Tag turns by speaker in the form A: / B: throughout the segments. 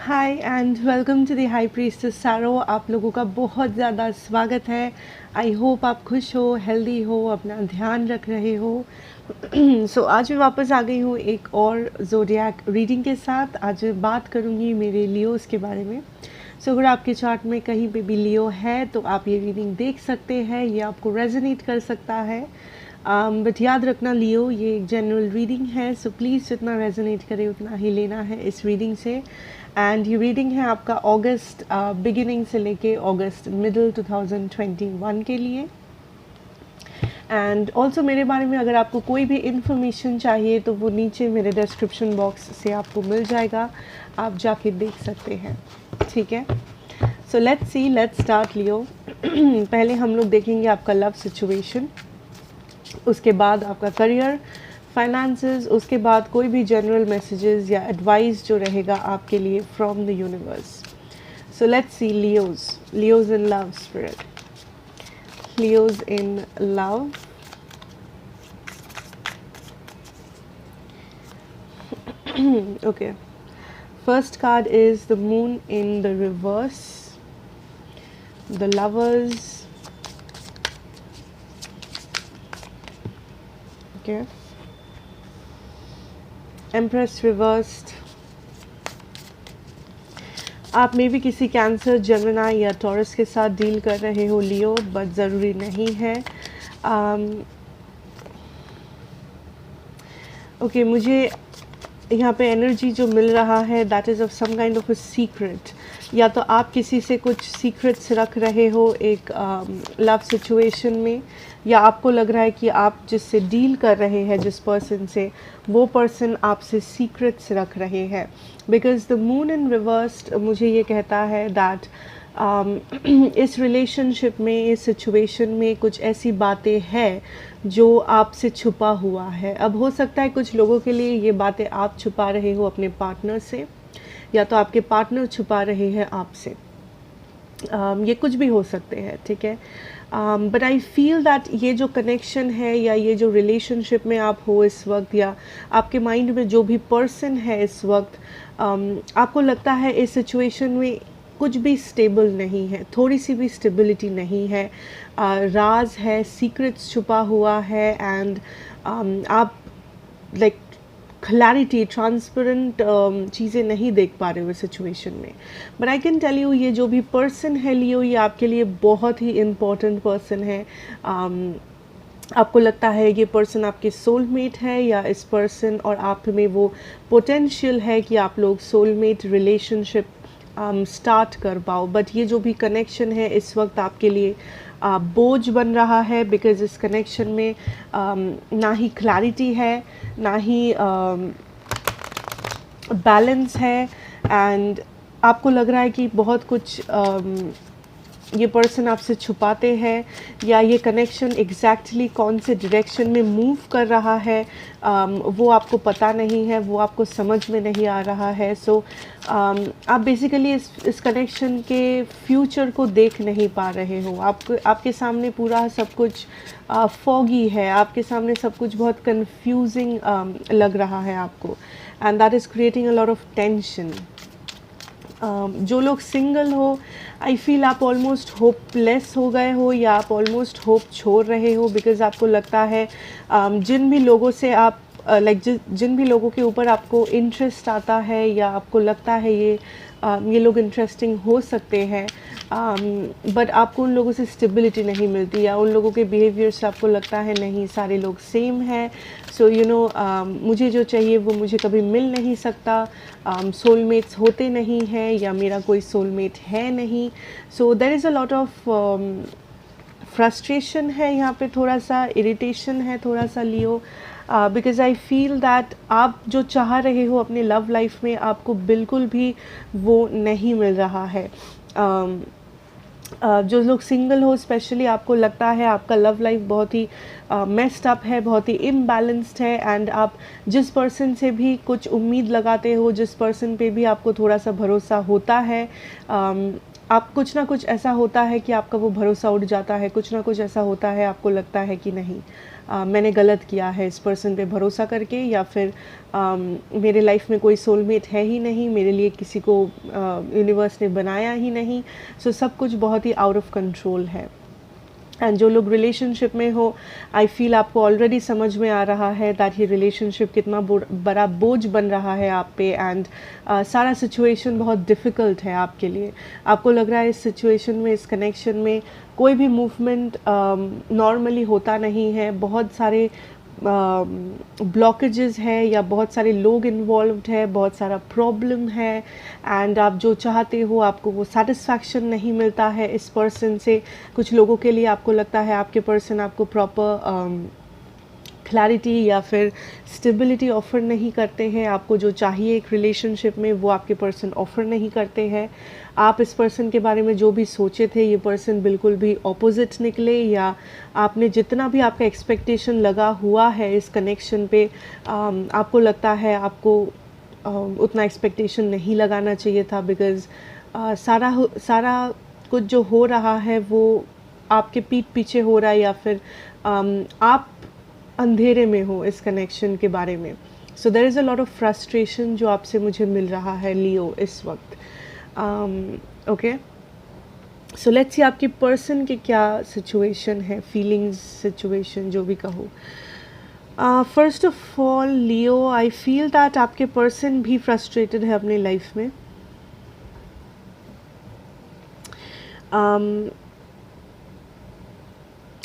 A: Hi and welcome to the high priestess सैरो। आप लोगों का बहुत ज़्यादा स्वागत है। आई होप आप खुश हो, हेल्दी हो, अपना ध्यान रख रहे हो। सो आज मैं वापस आ गई हूँ एक और ज़ोडिएक रीडिंग के साथ। आज मैं बात करूँगी मेरे लियोस के बारे में। सो अगर आपके चार्ट में कहीं पे भी लियो है तो आप ये रीडिंग देख सकते हैं, ये आपको रेजोनेट कर सकता है। बट याद रखना लियो ये एक जनरल रीडिंग है, सो प्लीज़ जितना रेजोनेट करे उतना ही लेना है इस रीडिंग से। एंड ये रीडिंग है आपका अगस्त बिगिनिंग से लेके अगस्त मिडल 2021 के लिए। एंड ऑल्सो मेरे बारे में अगर आपको कोई भी इंफॉर्मेशन चाहिए तो वो नीचे मेरे डिस्क्रिप्शन बॉक्स से आपको मिल जाएगा, आप जाके देख सकते हैं। ठीक है, सो लेट्स स्टार्ट लियो। पहले हम लोग देखेंगे आपका लव सिचुएशन, उसके बाद आपका करियर, फाइनेंसेस, उसके बाद कोई भी जनरल मैसेजेस या एडवाइस जो रहेगा आपके लिए from the universe. So let's see Leos in love spirit, Leos in love. Okay, first card is the moon in the reverse, the lovers. Okay, Empress reversed. आप में भी किसी कैंसर, जेमिनी या टॉरस के साथ डील कर रहे हो लियो, बट ज़रूरी नहीं है। ओके, मुझे यहाँ पे एनर्जी जो मिल रहा है that is of some kind of a secret. या तो आप किसी से कुछ सीक्रेट्स रख रहे हो एक लव सिचुएशन में, या आपको लग रहा है कि आप जिससे डील कर रहे हैं, जिस पर्सन से, वो पर्सन आपसे सीक्रेट्स रख रहे हैं। Because the moon in reversed मुझे ये कहता है दैट इस रिलेशनशिप में, इस सिचुएशन में कुछ ऐसी बातें हैं जो आपसे छुपा हुआ है। अब हो सकता है कुछ लोगों के लिए ये बातें आप छुपा रहे हो अपने पार्टनर से, या तो आपके पार्टनर छुपा रहे हैं आपसे। ये कुछ भी हो सकते हैं, ठीक है। बट आई फील दैट ये जो कनेक्शन है या ये जो रिलेशनशिप में आप हो इस वक्त, या आपके माइंड में जो भी पर्सन है इस वक्त, आपको लगता है इस सिचुएशन में कुछ भी स्टेबल नहीं है, थोड़ी सी भी स्टेबिलिटी नहीं है, राज है, सीक्रेट्स छुपा हुआ है। एंड आप लाइक क्लैरिटी, ट्रांसपेरेंट चीज़ें नहीं देख पा रहे हो इस सिचुएशन में। But I can tell you ये जो भी पर्सन है लियो, ये आपके लिए बहुत ही इम्पोर्टेंट पर्सन है। आपको लगता है ये पर्सन आपके सोलमेट है, या इस पर्सन और आप में वो पोटेंशियल है कि आप लोग सोलमेट रिलेशनशिप स्टार्ट कर पाओ। बट ये जो भी कनेक्शन है इस वक्त आपके लिए बोझ बन रहा है, बिकॉज इस कनेक्शन में ना ही क्लैरिटी है, ना ही बैलेंस है। एंड आपको लग रहा है कि बहुत कुछ ये पर्सन आपसे छुपाते हैं, या ये कनेक्शन एग्जैक्टली कौन से डायरेक्शन में मूव कर रहा है वो आपको पता नहीं है, वो आपको समझ में नहीं आ रहा है। सो आप बेसिकली इस कनेक्शन के फ्यूचर को देख नहीं पा रहे हो। आपके सामने पूरा सब कुछ फॉगी है, आपके सामने सब कुछ बहुत कंफ्यूजिंग लग रहा है आपको, and that is creating a lot of tension. जो लोग सिंगल हो, आई फील आप ऑलमोस्ट होपलेस हो गए हो, या आप ऑलमोस्ट होप छोड़ रहे हो, बिकॉज आपको लगता है जिन भी लोगों से आप जिन भी लोगों के ऊपर आपको इंटरेस्ट आता है, या आपको लगता है ये लोग इंटरेस्टिंग हो सकते हैं, बट आपको उन लोगों से स्टेबिलिटी नहीं मिलती, या उन लोगों के बिहेवियर से आपको लगता है नहीं सारे लोग सेम हैं। सो यू नो मुझे जो चाहिए वो मुझे कभी मिल नहीं सकता, सोलमेट्स होते नहीं हैं, या मेरा कोई सोलमेट है नहीं। So there is a lot of frustration है यहाँ पे, थोड़ा सा इरिटेशन है थोड़ा सा Leo, because I feel that आप जो चाह रहे हो अपने लव लाइफ में, आपको बिल्कुल भी वो नहीं मिल रहा है। जो लोग सिंगल हो स्पेशली, आपको लगता है आपका लव लाइफ बहुत ही मेस्ड अप है, बहुत ही इम्बैलेंस्ड है, एंड आप जिस पर्सन से भी कुछ उम्मीद लगाते हो, जिस पर्सन पे भी आपको थोड़ा सा भरोसा होता है, आप कुछ ना कुछ ऐसा होता है कि आपका वो भरोसा उठ जाता है, कुछ ना कुछ ऐसा होता है आपको लगता है कि नहीं, मैंने गलत किया है इस पर्सन पे भरोसा करके, या फिर मेरे लाइफ में कोई सोलमेट है ही नहीं, मेरे लिए किसी को यूनिवर्स ने बनाया ही नहीं। सो सब कुछ बहुत ही आउट ऑफ कंट्रोल है। एंड जो लोग रिलेशनशिप में हो, आई फील आपको ऑलरेडी समझ में आ रहा है दैट ये रिलेशनशिप कितना बड़ा बोझ बन रहा है आप पे, एंड सारा सिचुएशन बहुत डिफ़िकल्ट है आपके लिए। आपको लग रहा है इस सिचुएशन में, इस कनेक्शन में कोई भी मूवमेंट नॉर्मली होता नहीं है, बहुत सारे ब्लॉकेजेस है या बहुत सारे लोग इन्वॉल्व्ड है, बहुत सारा प्रॉब्लम है, एंड आप जो चाहते हो आपको वो सेटिस्फैक्शन नहीं मिलता है इस पर्सन से। कुछ लोगों के लिए आपको लगता है आपके पर्सन आपको प्रॉपर क्लैरिटी या फिर स्टेबिलिटी ऑफ़र नहीं करते हैं, आपको जो चाहिए एक रिलेशनशिप में वो आपके पर्सन ऑफ़र नहीं करते हैं। आप इस पर्सन के बारे में जो भी सोचे थे, ये पर्सन बिल्कुल भी ऑपोजिट निकले, या आपने जितना भी आपका एक्सपेक्टेशन लगा हुआ है इस कनेक्शन पे, आपको लगता है आपको उतना एक्सपेक्टेशन नहीं लगाना चाहिए था, बिकॉज़ सारा कुछ जो हो रहा है वो आपके पीठ पीछे हो रहा है, या फिर आप अंधेरे में हो इस कनेक्शन के बारे में। So there is a lot of frustration जो आपसे मुझे मिल रहा है लियो इस वक्त। ओके, सो लेट्स सी आपकी पर्सन की क्या सिचुएशन है, फीलिंग्स सिचुएशन जो भी कहो। First of all Leo, I feel that आपके पर्सन भी फ्रस्ट्रेटेड है अपनी लाइफ में।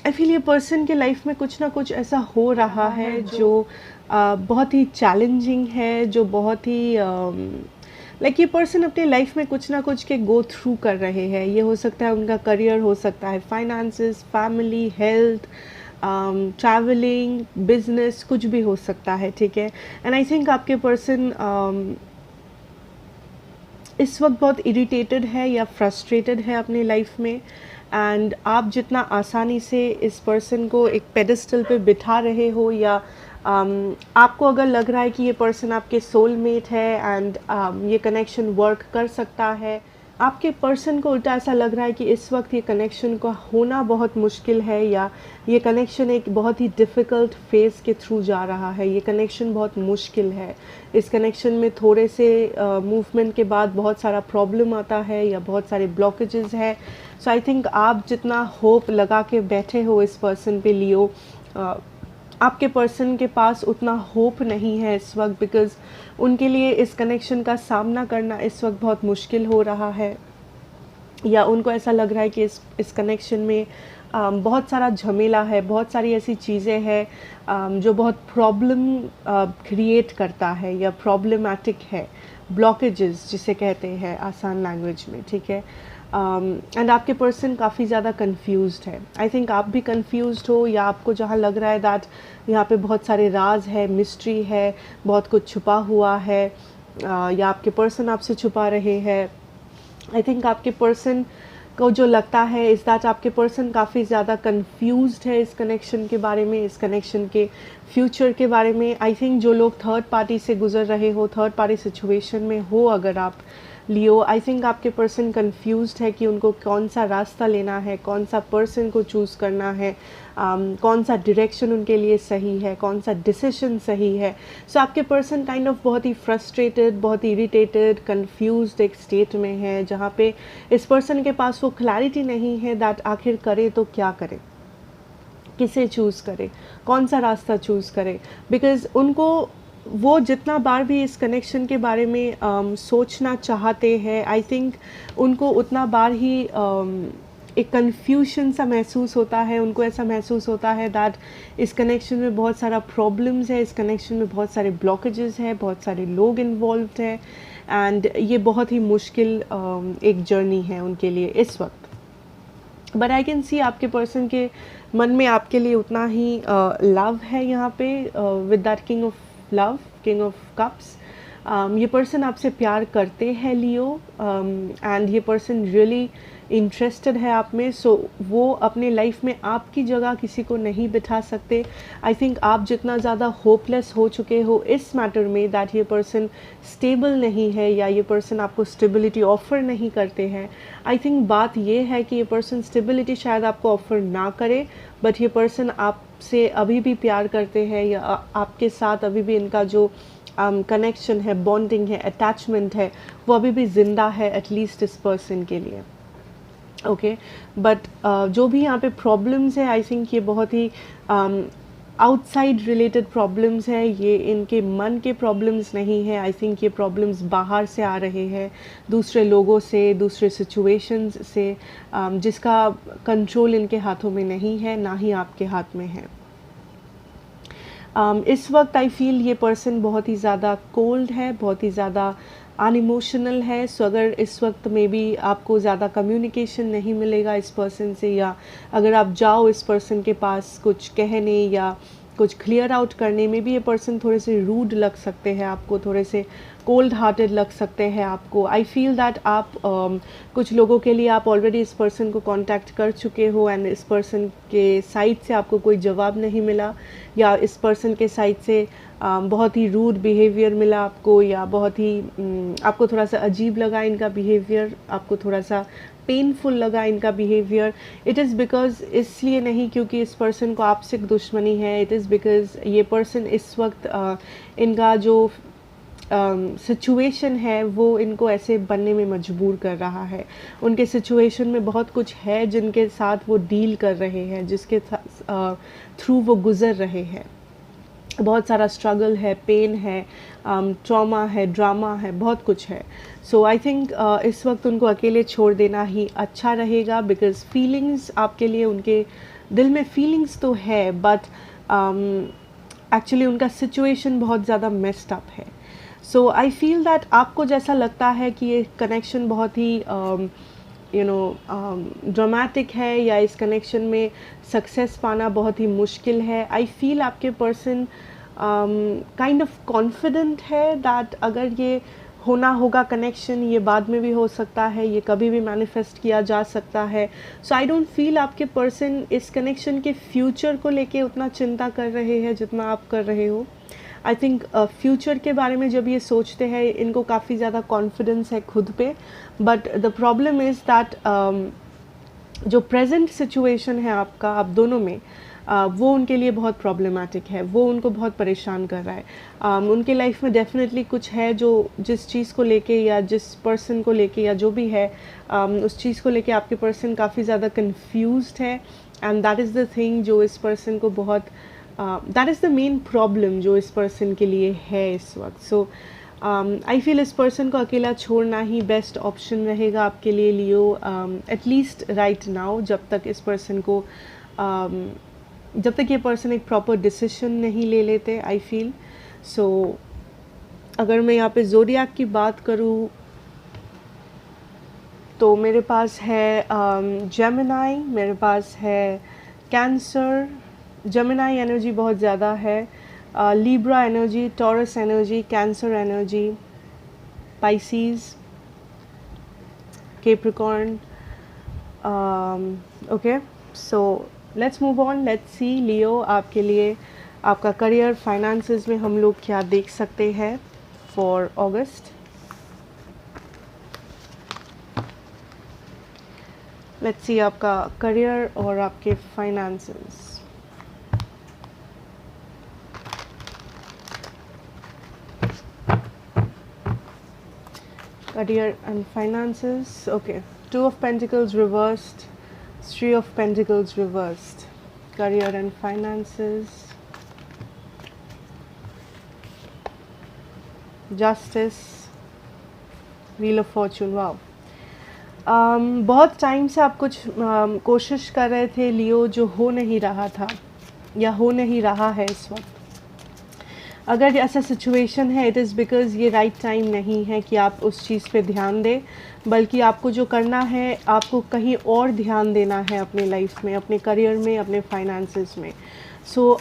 A: आई फील ये पर्सन के लाइफ में कुछ ना कुछ ऐसा हो रहा है जो बहुत ही चैलेंजिंग है, जो बहुत ही लाइक ये पर्सन अपने लाइफ में कुछ ना कुछ के गो थ्रू कर रहे हैं। ये हो सकता है उनका करियर, हो सकता है finances, family, health, travelling, business, कुछ भी हो सकता है, ठीक है। एंड आई थिंक आपके पर्सन इस वक्त बहुत इरिटेटेड है या फ्रस्ट्रेटेड है अपनी लाइफ में, एंड आप जितना आसानी से इस पर्सन को एक पेडिस्टल पे बिठा रहे हो, या आपको अगर लग रहा है कि ये पर्सन आपके सोलमेट है एंड ये कनेक्शन वर्क कर सकता है, आपके पर्सन को उल्टा ऐसा लग रहा है कि इस वक्त ये कनेक्शन का होना बहुत मुश्किल है, या ये कनेक्शन एक बहुत ही डिफ़िकल्ट फेज़ के थ्रू जा रहा है, ये कनेक्शन बहुत मुश्किल है, इस कनेक्शन में थोड़े से मूवमेंट के बाद बहुत सारा प्रॉब्लम आता है या बहुत सारे ब्लॉकेजेस है। सो आई थिंक आप जितना होप लगा के बैठे हो इस पर्सन पे लियो, आपके पर्सन के पास उतना होप नहीं है इस वक्त, बिकॉज़ उनके लिए इस कनेक्शन का सामना करना इस वक्त बहुत मुश्किल हो रहा है, या उनको ऐसा लग रहा है कि इस कनेक्शन में बहुत सारा झमेला है, बहुत सारी ऐसी चीज़ें हैं जो बहुत प्रॉब्लम क्रिएट करता है या प्रॉब्लमैटिक है, ब्लॉकेजेस जिसे कहते हैं आसान लैंग्वेज में, ठीक है। एंड आपके पर्सन काफ़ी ज़्यादा कंफ्यूज्ड है। आई थिंक आप भी कंफ्यूज्ड हो, या आपको जहाँ लग रहा है दैट यहाँ पे बहुत सारे राज है, मिस्ट्री है, बहुत कुछ छुपा हुआ है, या आपके पर्सन आपसे छुपा रहे हैं। आई थिंक आपके पर्सन को जो लगता है इज़ दैट आपके पर्सन काफ़ी ज़्यादा कंफ्यूज्ड है इस कनेक्शन के बारे में, इस कनेक्शन के फ्यूचर के बारे में। आई थिंक जो लोग थर्ड पार्टी से गुजर रहे हो, थर्ड पार्टी सिचुएशन में हो अगर आप लियो, आई थिंक आपके पर्सन कंफ्यूज्ड है कि उनको कौन सा रास्ता लेना है, कौन सा पर्सन को चूज़ करना है, कौन सा डायरेक्शन उनके लिए सही है, कौन सा डिसीजन सही है। सो आपके पर्सन काइंड ऑफ बहुत ही फ्रस्ट्रेटेड, बहुत इरिटेटेड, कंफ्यूज्ड एक स्टेट में है, जहाँ पे इस पर्सन के पास वो क्लैरिटी नहीं है दैट आखिर करे तो क्या करे, किसे चूज़ करे, कौन सा रास्ता चूज़ करे, बिकॉज़ उनको वो जितना बार भी इस कनेक्शन के बारे में सोचना चाहते हैं, आई थिंक उनको उतना बार ही एक कन्फ्यूजन सा महसूस होता है। उनको ऐसा महसूस होता है दैट इस कनेक्शन में बहुत सारा प्रॉब्लम्स है, इस कनेक्शन में बहुत सारे ब्लॉकेजेस हैं, बहुत सारे लोग इन्वॉल्व्ड हैं, एंड ये बहुत ही मुश्किल एक जर्नी है उनके लिए इस वक्त। बट आई कैन सी आपके पर्सन के मन में आपके लिए उतना ही लव है यहाँ पे, with that king of love, king of cups. ये पर्सन आपसे प्यार करते हैं लियो, एंड ये पर्सन रियली इंटरेस्टेड है आप में. सो वो अपने लाइफ में आपकी जगह किसी को नहीं बिठा सकते. आई थिंक आप जितना ज़्यादा होपलेस हो चुके हो इस मैटर में, दैट ये पर्सन स्टेबल नहीं है या ये पर्सन आपको स्टेबिलिटी ऑफ़र नहीं करते हैं. आई थिंक बात ये है कि ये पर्सन स्टेबिलिटी शायद आपको ऑफ़र ना करे, बट ये पर्सन आपसे अभी भी प्यार करते हैं, या आपके साथ अभी भी इनका जो कनेक्शन है, बॉन्डिंग है, अटैचमेंट है, वो अभी भी ज़िंदा है एटलीस्ट इस पर्सन के लिए. ओके, बट जो भी यहाँ पे प्रॉब्लम्स है, आई थिंक ये बहुत ही आउटसाइड रिलेटेड प्रॉब्लम्स है. ये इनके मन के प्रॉब्लम्स नहीं है. आई थिंक ये प्रॉब्लम्स बाहर से आ रहे हैं, दूसरे लोगों से, दूसरे सिचुएशंस से, जिसका कंट्रोल इनके हाथों में नहीं है, ना ही आपके हाथ में है. इस वक्त आई फील ये पर्सन बहुत ही ज़्यादा कोल्ड है, बहुत ही ज़्यादा अनइमोशनल है. सो अगर इस वक्त में भी आपको ज़्यादा कम्युनिकेशन नहीं मिलेगा इस पर्सन से, या अगर आप जाओ इस पर्सन के पास कुछ कहने या कुछ क्लियर आउट करने में भी, ये पर्सन थोड़े से रूड लग सकते हैं आपको, थोड़े से कोल्ड हार्टेड लग सकते हैं आपको. आई फील दैट आप कुछ लोगों के लिए आप ऑलरेडी इस पर्सन को कांटेक्ट कर चुके हो, एंड इस पर्सन के साइड से आपको कोई जवाब नहीं मिला, या इस पर्सन के साइड से बहुत ही रूड बिहेवियर मिला आपको, या बहुत ही आपको थोड़ा सा अजीब लगा इनका बिहेवियर, आपको थोड़ा सा पेनफुल लगा इनका बिहेवियर. इट इज़ बिकॉज, इसलिए नहीं क्योंकि इस पर्सन को आपसे दुश्मनी है. इट इज़ बिकॉज ये पर्सन इस वक्त इनका जो सिचुएशन है वो इनको ऐसे बनने में मजबूर कर रहा है. उनके सिचुएशन में बहुत कुछ है जिनके साथ वो डील कर रहे हैं, जिसके थ्रू वो गुज़र रहे हैं. बहुत सारा स्ट्रगल है, पेन है, ट्रॉमा है, ड्रामा है, बहुत कुछ है. सो आई थिंक इस वक्त उनको अकेले छोड़ देना ही अच्छा रहेगा, बिकॉज फीलिंग्स आपके लिए, उनके दिल में फीलिंग्स तो है, बट एक्चुअली उनका सिचुएशन बहुत ज़्यादा मेस्ड अप है. सो आई फील दैट आपको जैसा लगता है कि ये कनेक्शन बहुत ही ड्रामेटिक है, या इस कनेक्शन में सक्सेस पाना बहुत ही मुश्किल है. आई फील आपके पर्सन काइंड ऑफ कॉन्फिडेंट है दैट अगर ये होना होगा कनेक्शन, ये बाद में भी हो सकता है, ये कभी भी मैनिफेस्ट किया जा सकता है. सो आई डोंट फील आपके पर्सन इस कनेक्शन के फ्यूचर को लेके उतना चिंता कर रहे हैं जितना आप कर रहे हो. आई थिंक फ्यूचर के बारे में जब ये सोचते हैं, इनको काफ़ी ज़्यादा कॉन्फिडेंस है खुद पे, but the problem is that जो प्रेजेंट सिचुएशन है आपका, आप दोनों में, वो उनके लिए बहुत प्रॉब्लमेटिक है, वो उनको बहुत परेशान कर रहा है. उनके लाइफ में डेफिनेटली कुछ है जो, जिस चीज़ को लेके या जिस पर्सन को लेके या जो भी है, उस चीज़ को लेके आपके पर्सन काफ़ी ज़्यादा कंफ्यूज्ड है, and that is the thing जो इस पर्सन को बहुत, that is the main problem जो इस पर्सन के लिए है इस वक्त. सो आई फील इस पर्सन को अकेला छोड़ना ही बेस्ट ऑप्शन रहेगा आपके लिए लियो, एटलीस्ट राइट नाउ, जब तक इस पर्सन को जब तक ये पर्सन एक प्रॉपर डिसीजन नहीं ले लेते. आई फील सो अगर मैं यहाँ पे ज़ोडिएक की बात करूँ तो मेरे पास है जेमिनाई, मेरे पास है कैंसर. जेमिनाई एनर्जी बहुत ज़्यादा है, Libra energy, Taurus energy, Cancer energy, Pisces, Capricorn. Okay, so let's move on. Let's see Leo, आपके लिए आपका करियर, फाइनेंसेस में हम लोग क्या देख सकते हैं फॉर अगस्त. लेट्स सी आपका करियर और आपके finances. Career and finances. Okay, Two of Pentacles reversed, Three of Pentacles reversed. Career and finances. Justice, Wheel of Fortune. Wow. बहुत टाइम से आप कुछ कोशिश कर रहे थे लियो, जो हो नहीं रहा था या हो नहीं रहा है इस वक्त. अगर ऐसा सिचुएशन है, इट इज़ बिकॉज़ ये राइट टाइम नहीं है कि आप उस चीज़ पे ध्यान दें, बल्कि आपको जो करना है, आपको कहीं और ध्यान देना है अपने लाइफ में, अपने करियर में, अपने फाइनेंसेस में.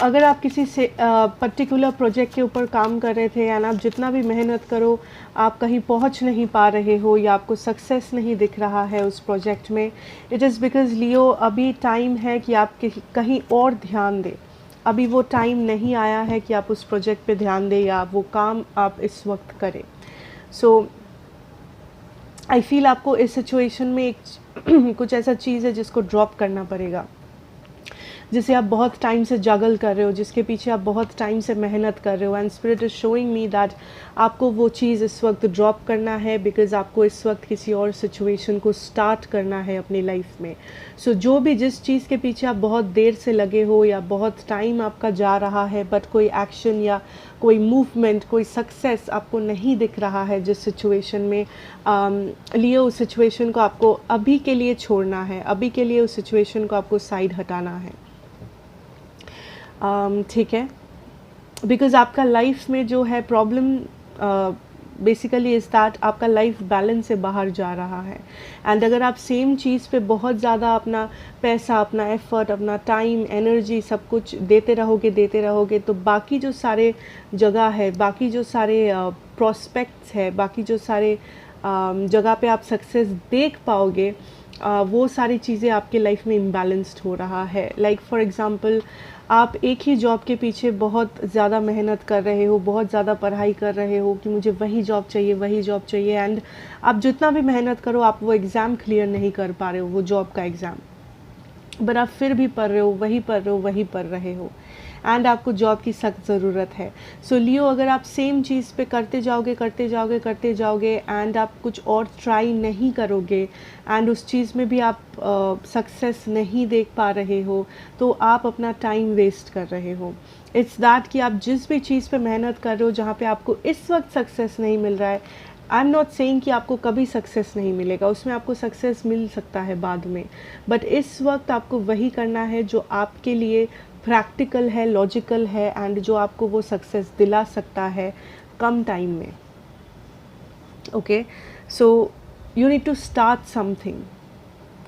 A: अगर आप किसी से पर्टिकुलर प्रोजेक्ट के ऊपर काम कर रहे थे एंड आप जितना भी मेहनत करो आप कहीं पहुंच नहीं पा रहे हो या आपको सक्सेस नहीं दिख रहा है उस प्रोजेक्ट में, इट इज़ बिकॉज़ लियो अभी टाइम है कि आप कहीं और ध्यान दें। अभी वो टाइम नहीं आया है कि आप उस प्रोजेक्ट पे ध्यान दें या वो काम आप इस वक्त करें। आई फील आपको इस सिचुएशन में एक कुछ ऐसा चीज़ है जिसको ड्रॉप करना पड़ेगा, जिसे आप बहुत टाइम से जगल कर रहे हो, जिसके पीछे आप बहुत टाइम से मेहनत कर रहे हो, and spirit is showing me that आपको वो चीज़ इस वक्त ड्रॉप करना है बिकॉज आपको इस वक्त किसी और सिचुएशन को स्टार्ट करना है अपनी लाइफ में। जो भी जिस चीज़ के पीछे आप बहुत देर से लगे हो या बहुत टाइम आपका जा रहा है बट कोई एक्शन या कोई मूवमेंट, कोई सक्सेस आपको नहीं दिख रहा है जिस सिचुएशन में लिए, उस सिचुएशन को आपको अभी के लिए छोड़ना है, अभी के लिए उस सिचुएशन को आपको साइड हटाना है। ठीक है, बिकॉज़ आपका लाइफ में जो है प्रॉब्लम बेसिकली इज़ दैट आपका लाइफ बैलेंस से बाहर जा रहा है। एंड अगर आप सेम चीज़ पे बहुत ज़्यादा अपना पैसा, अपना एफर्ट, अपना टाइम, एनर्जी सब कुछ देते रहोगे तो बाकी जो सारे जगह है, बाकी जो सारे प्रॉस्पेक्ट्स है, बाकी जो सारे जगह पे आप सक्सेस देख पाओगे, वो सारी चीज़ें आपके लाइफ में इम्बैलेंस्ड हो रहा है। लाइक फॉर एग्ज़ाम्पल आप एक ही जॉब के पीछे बहुत ज़्यादा मेहनत कर रहे हो, बहुत ज़्यादा पढ़ाई कर रहे हो कि मुझे वही जॉब चाहिए एंड आप जितना भी मेहनत करो आप वो एग्ज़ाम क्लियर नहीं कर पा रहे हो, वो जॉब का एग्ज़ाम, बट आप फिर भी पढ़ रहे हो एंड आपको जॉब की सख्त ज़रूरत है। लियो अगर आप सेम चीज़ पे करते जाओगे एंड आप कुछ और ट्राई नहीं करोगे एंड उस चीज़ में भी आप सक्सेस नहीं देख पा रहे हो तो आप अपना टाइम वेस्ट कर रहे हो। इट्स दैट कि आप जिस भी चीज़ पे मेहनत कर रहे हो जहाँ पे आपको इस वक्त सक्सेस नहीं मिल रहा है, आई एम नॉट सेइंग कि आपको कभी सक्सेस नहीं मिलेगा, उसमें आपको सक्सेस मिल सकता है बाद में, बट इस वक्त आपको वही करना है जो आपके लिए प्रैक्टिकल है, लॉजिकल है एंड जो आपको वो सक्सेस दिला सकता है कम टाइम में। Okay, you need to start something,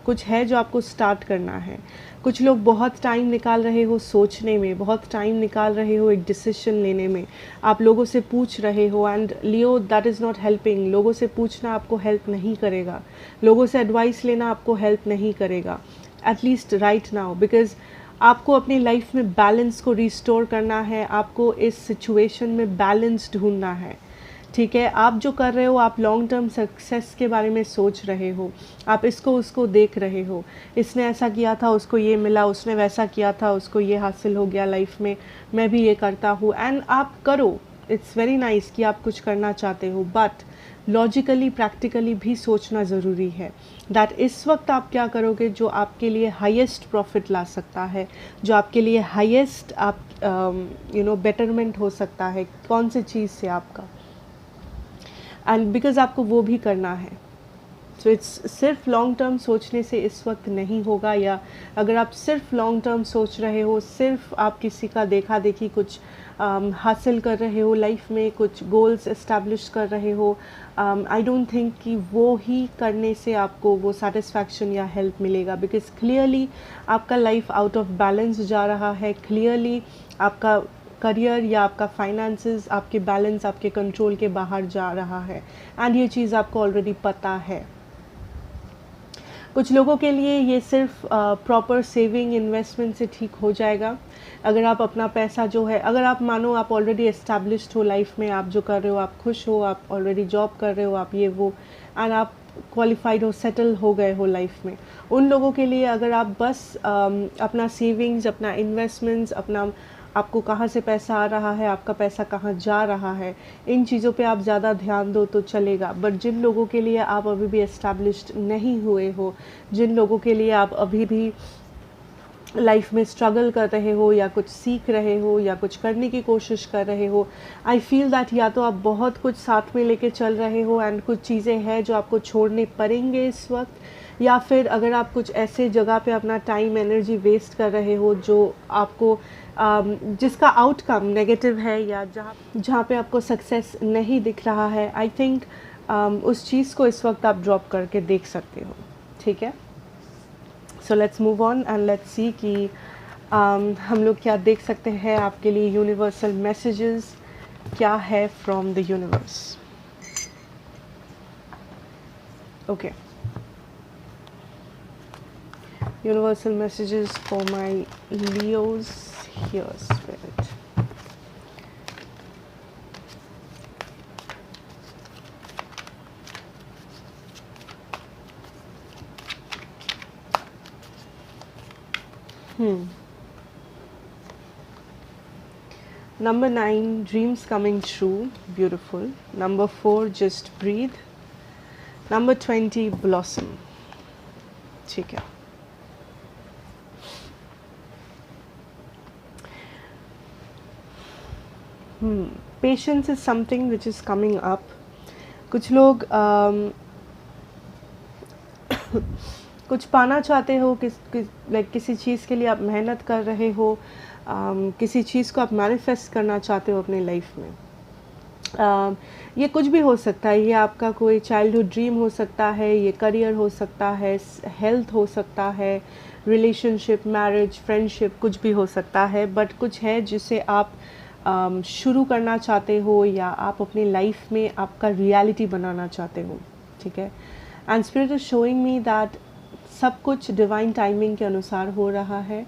A: कुछ है जो आपको स्टार्ट करना है। कुछ लोग बहुत टाइम निकाल रहे हो सोचने में, बहुत टाइम निकाल रहे हो एक डिसीजन लेने में, आप लोगों से पूछ रहे हो and Leo that is not helping. लोगों से पूछना आपको हेल्प नहीं करेगा, लोगों से एडवाइस लेना आपको हेल्प नहीं करेगा, एटलीस्ट राइट नाउ, बिकॉज आपको अपनी लाइफ में बैलेंस को रिस्टोर करना है, आपको इस सिचुएशन में बैलेंस ढूंढना है। ठीक है, आप जो कर रहे हो आप लॉन्ग टर्म सक्सेस के बारे में सोच रहे हो, आप इसको उसको देख रहे हो, इसने ऐसा किया था उसको ये मिला, उसने वैसा किया था उसको ये हासिल हो गया लाइफ में, मैं भी ये करता हूँ एंड आप करो। इट्स वेरी नाइस कि आप कुछ करना चाहते हो, बट लॉजिकली प्रैक्टिकली भी सोचना ज़रूरी है दैट इस वक्त आप क्या करोगे जो आपके लिए हाईएस्ट प्रॉफिट ला सकता है, जो आपके लिए हाईएस्ट आप बेटरमेंट हो सकता है कौन से चीज़ से आपका, एंड बिकॉज आपको वो भी करना है। इट्स सिर्फ लॉन्ग टर्म सोचने से इस वक्त नहीं होगा, या अगर आप सिर्फ लॉन्ग टर्म सोच रहे हो, सिर्फ आप किसी का देखा देखी कुछ हासिल कर रहे हो लाइफ में, कुछ गोल्स इस्टेब्लिश कर रहे हो, आई डोंट थिंक कि वो ही करने से आपको वो सेटिस्फैक्शन या हेल्प मिलेगा, बिकॉज क्लियरली आपका लाइफ आउट ऑफ बैलेंस जा रहा है, क्लियरली आपका करियर या आपका फाइनेंसेस, आपके बैलेंस आपके कंट्रोल के बाहर जा रहा है एंड ये चीज़ आपको ऑलरेडी पता है। कुछ लोगों के लिए ये सिर्फ प्रॉपर सेविंग इन्वेस्टमेंट से ठीक हो जाएगा। अगर आप अपना पैसा जो है, अगर आप मानो आप ऑलरेडी एस्टैब्लिश्ड हो लाइफ में, आप जो कर रहे हो आप खुश हो, आप ऑलरेडी जॉब कर रहे हो, आप ये वो एंड आप क्वालिफाइड हो, सेटल हो गए हो लाइफ में, उन लोगों के लिए अगर आप बस अपना सेविंग्स, अपना इन्वेस्टमेंट्स, अपना आपको कहाँ से पैसा आ रहा है, आपका पैसा कहाँ जा रहा है, इन चीज़ों पे आप ज़्यादा ध्यान दो तो चलेगा। बट जिन लोगों के लिए आप अभी भी एस्टैब्लिश्ड नहीं हुए हो, जिन लोगों के लिए आप अभी भी लाइफ में स्ट्रगल कर रहे हो या कुछ सीख रहे हो या कुछ करने की कोशिश कर रहे हो, आई फील दैट या तो आप बहुत कुछ साथ में लेके चल रहे हो एंड कुछ चीज़ें हैं जो आपको छोड़ने पड़ेंगे इस वक्त, या फिर अगर आप कुछ ऐसे जगह पे अपना टाइम एनर्जी वेस्ट कर रहे हो जो आपको जिसका आउटकम नेगेटिव है या जहाँ पे आपको सक्सेस नहीं दिख रहा है, आई थिंक उस चीज़ को इस वक्त आप ड्रॉप करके देख सकते हो। ठीक है, सो let's move on and let's see कि हम लोग क्या देख सकते हैं आपके लिए यूनिवर्सल मैसेजेस क्या है from the universe. Okay, universal messages for my Leos here, Spirit. Number 9, dreams coming true, beautiful. Number 4, just breathe. Number 20, blossom. ठीक है. Patience is something which is coming up. कुछ लोग कुछ पाना चाहते हो, लाइक किसी चीज़ के लिए आप मेहनत कर रहे हो, किसी चीज़ को आप मैनिफेस्ट करना चाहते हो अपने लाइफ में. ये कुछ भी हो सकता है. ये आपका कोई चाइल्डहुड ड्रीम हो सकता है, ये करियर हो सकता है, हेल्थ हो सकता है, रिलेशनशिप, मैरिज, फ्रेंडशिप, कुछ भी हो सकता है. बट कुछ है जिसे आप शुरू करना चाहते हो या आप अपनी लाइफ में आपका रियलिटी बनाना चाहते हो. ठीक है. And spirit is showing me that सब कुछ डिवाइन टाइमिंग के अनुसार हो रहा है.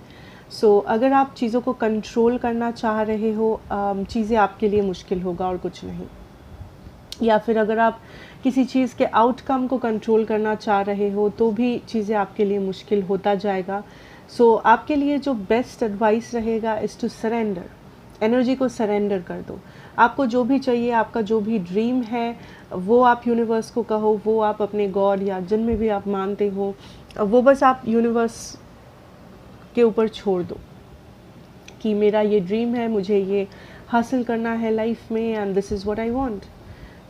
A: सो अगर आप चीज़ों को कंट्रोल करना चाह रहे हो, चीज़ें आपके लिए मुश्किल होगा और कुछ नहीं. या फिर अगर आप किसी चीज़ के आउटकम को कंट्रोल करना चाह रहे हो तो भी चीज़ें आपके लिए मुश्किल होता जाएगा. सो आपके लिए जो बेस्ट एडवाइस रहेगा इज़ टू सरेंडर. एनर्जी को सरेंडर कर दो. आपको जो भी चाहिए, आपका जो भी ड्रीम है, वो आप यूनिवर्स को कहो, वो आप अपने गॉड या जिन में भी आप मानते हो, वो बस आप यूनिवर्स के ऊपर छोड़ दो कि मेरा ये ड्रीम है, मुझे ये हासिल करना है लाइफ में, and this is what I want.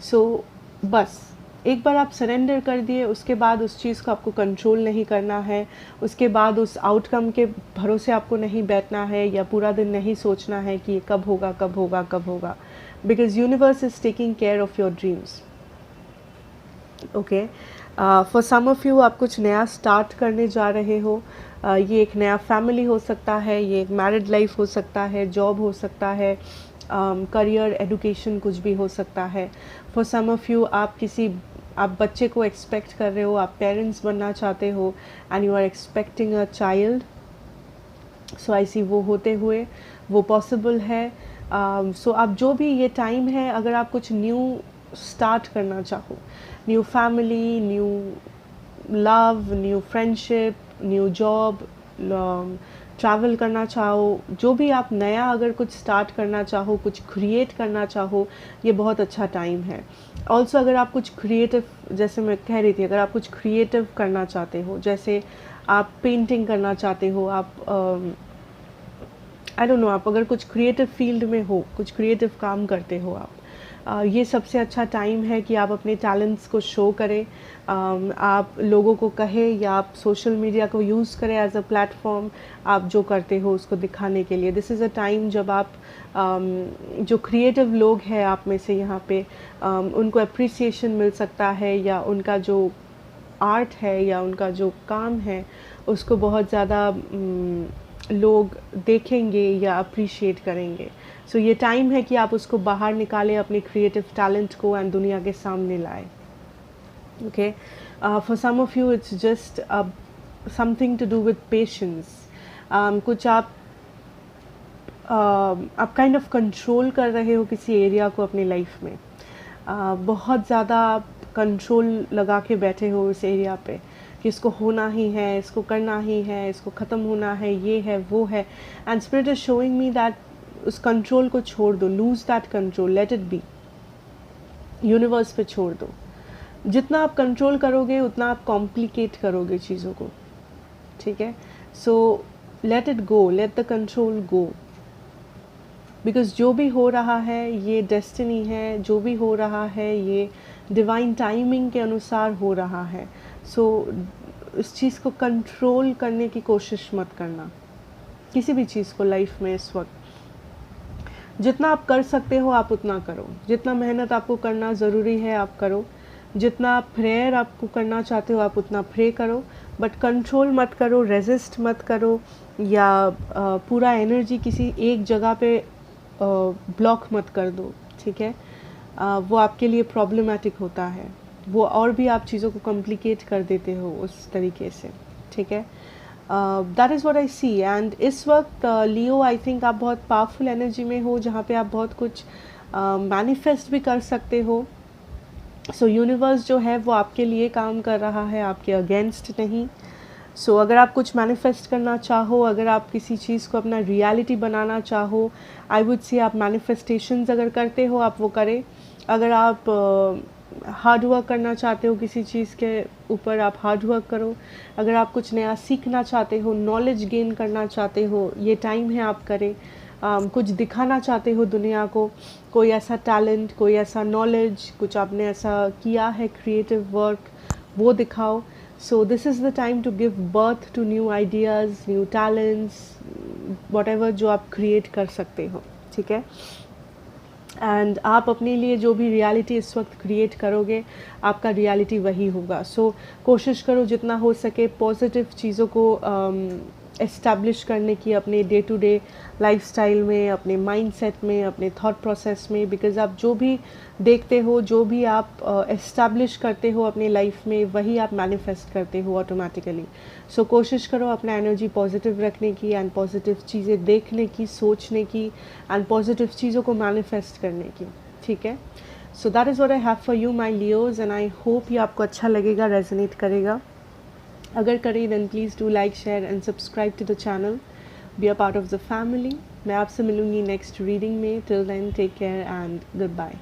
A: So बस एक बार आप सरेंडर कर दिए, उसके बाद उस चीज़ को आपको कंट्रोल नहीं करना है. उसके बाद उस आउटकम के भरोसे आपको नहीं बैठना है या पूरा दिन नहीं सोचना है कि ये कब होगा, कब होगा, कब होगा. Because universe is taking care of your dreams. Okay, for some of you आप कुछ नया स्टार्ट करने जा रहे हो. ये एक नया फैमिली हो सकता है, ये एक मैरिड लाइफ हो सकता है, जॉब हो सकता है, करियर, एडुकेशन, कुछ भी हो सकता है. फॉर सम ऑफ़ यू आप बच्चे को एक्सपेक्ट कर रहे हो, आप पेरेंट्स बनना चाहते हो and you are expecting a child. So I see वो होते हुए, वो पॉसिबल है. सो आप जो भी ये टाइम है, अगर आप कुछ न्यू स्टार्ट करना चाहो, new family, new love, new friendship, new job, travel करना चाहो, जो भी आप नया अगर कुछ स्टार्ट करना चाहो, कुछ क्रिएट करना चाहो, ये बहुत अच्छा टाइम है. ऑल्सो अगर आप कुछ क्रिएटिव, जैसे मैं कह रही थी, अगर आप कुछ क्रिएटिव करना चाहते हो, जैसे आप पेंटिंग करना चाहते हो, आप आई डोंट नो, आप अगर कुछ क्रिएटिव फील्ड में हो, कुछ क्रिएटिव काम करते हो आप, ये सबसे अच्छा टाइम है कि आप अपने टैलेंट्स को शो करें. आप लोगों को कहें या आप सोशल मीडिया को यूज़ करें एज अ प्लेटफॉर्म, आप जो करते हो उसको दिखाने के लिए. दिस इज़ अ टाइम जब आप जो क्रिएटिव लोग हैं आप में से यहाँ पे, उनको अप्रिसिएशन मिल सकता है, या उनका जो आर्ट है या उनका जो काम है उसको बहुत ज़्यादा लोग देखेंगे या अप्रिशिएट करेंगे. सो ये टाइम है कि आप उसको बाहर निकालें, अपने क्रिएटिव टैलेंट को, एंड दुनिया के सामने लाएं. Okay, for some of you it's just something to do with patience. कुछ आप काइंड ऑफ कंट्रोल कर रहे हो किसी एरिया को अपनी लाइफ में. बहुत ज़्यादा आप कंट्रोल लगा के बैठे हो इस एरिया पे कि इसको होना ही है, इसको करना ही है, इसको ख़त्म होना है, ये है, वो है. And spirit is showing me that उस कंट्रोल को छोड़ दो. Lose that control, let it be. Universe पे छोड़ दो. जितना आप कंट्रोल करोगे उतना आप कॉम्प्लिकेट करोगे चीज़ों को. ठीक है. So let it go, let the control go. Because जो भी हो रहा है ये डेस्टिनी है, जो भी हो रहा है ये डिवाइन टाइमिंग के अनुसार हो रहा है. सो इस चीज़ को कंट्रोल करने की कोशिश मत करना, किसी भी चीज़ को लाइफ में. इस वक्त जितना आप कर सकते हो आप उतना करो. जितना मेहनत आपको करना ज़रूरी है आप करो. जितना प्रेयर आपको करना चाहते हो आप उतना प्रे करो. बट कंट्रोल मत करो, रेजिस्ट मत करो, या पूरा एनर्जी किसी एक जगह पे ब्लॉक मत कर दो, ठीक है। वो आपके लिए प्रॉब्लमेटिक होता है, वो और भी आप चीज़ों को कॉम्प्लिकेट कर देते हो उस तरीके से, ठीक है। That is what I see. And इस वक्त लियो, आई थिंक आप बहुत पावरफुल एनर्जी में हो, जहाँ पे आप बहुत कुछ मैनिफेस्ट भी कर सकते हो। सो यूनिवर्स जो है वो आपके लिए काम कर रहा है, आपके अगेंस्ट नहीं। सो अगर आप कुछ मैनिफेस्ट करना चाहो, अगर आप किसी चीज़ को अपना रियलिटी बनाना चाहो, आई वुड से आप मैनिफेस्टेशंस अगर करते हो आप वो करें। अगर आप हार्ड वर्क करना चाहते हो किसी चीज़ के ऊपर, आप हार्ड वर्क करो। अगर आप कुछ नया सीखना चाहते हो, नॉलेज गेन करना चाहते हो, ये टाइम है आप करें। कुछ दिखाना चाहते हो दुनिया को, कोई ऐसा टैलेंट, कोई ऐसा नॉलेज, कुछ आपने ऐसा किया है क्रिएटिव वर्क, वो दिखाओ। So this is the time to give birth to new ideas, new talents, what जो आप क्रिएट कर सकते हो, ठीक है। एंड आप अपने लिए जो भी रियलिटी इस वक्त क्रिएट करोगे, आपका रियलिटी वही होगा। सो कोशिश करो जितना हो सके पॉजिटिव चीज़ों को एस्टैब्लिश करने की अपने डे टू डे लाइफस्टाइल में, अपने माइंडसेट में, अपने थॉट प्रोसेस में। बिकॉज़ आप जो भी देखते हो, जो भी आप एस्टैब्लिश करते हो अपने लाइफ में, वही आप मैनिफेस्ट करते हो ऑटोमेटिकली। सो कोशिश करो अपना एनर्जी पॉजिटिव रखने की, एंड पॉजिटिव चीज़ें देखने की, सोचने की, एंड पॉजिटिव चीज़ों को मैनिफेस्ट करने की, ठीक है। So that is what I have for you my Leos, and I hope ये आपको अच्छा लगेगा, रेजोनेट करेगा। अगर करें then please do like, share and subscribe to the channel, be a part of the family. मैं आपसे मिलूंगी नेक्स्ट रीडिंग में। Till then take care and good bye.